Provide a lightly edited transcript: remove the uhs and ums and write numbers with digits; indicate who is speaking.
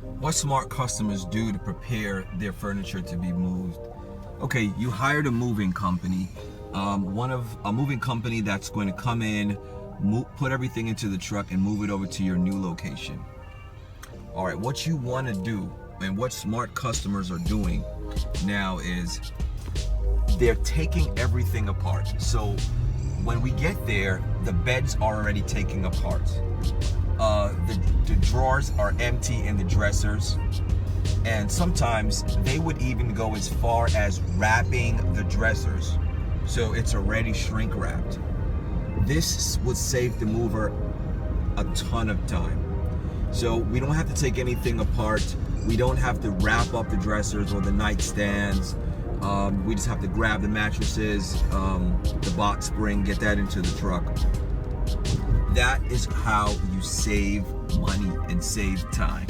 Speaker 1: What smart customers do to prepare their furniture to be moved? Okay, you hired a moving company, a moving company that's going to come in, put everything into the truck and move it over to your new location. All right, what you want to do and what smart customers are doing now is they're taking everything apart. So when we get there, the beds are already taken apart. The drawers are empty in the dressers, and sometimes they would even go as far as wrapping the dressers, so it's already shrink wrapped. This would save the mover a ton of time. So we don't have to take anything apart. We don't have to wrap up the dressers or the nightstands. We just have to grab the mattresses, the box spring, get that into the truck. That is how you save money and save time.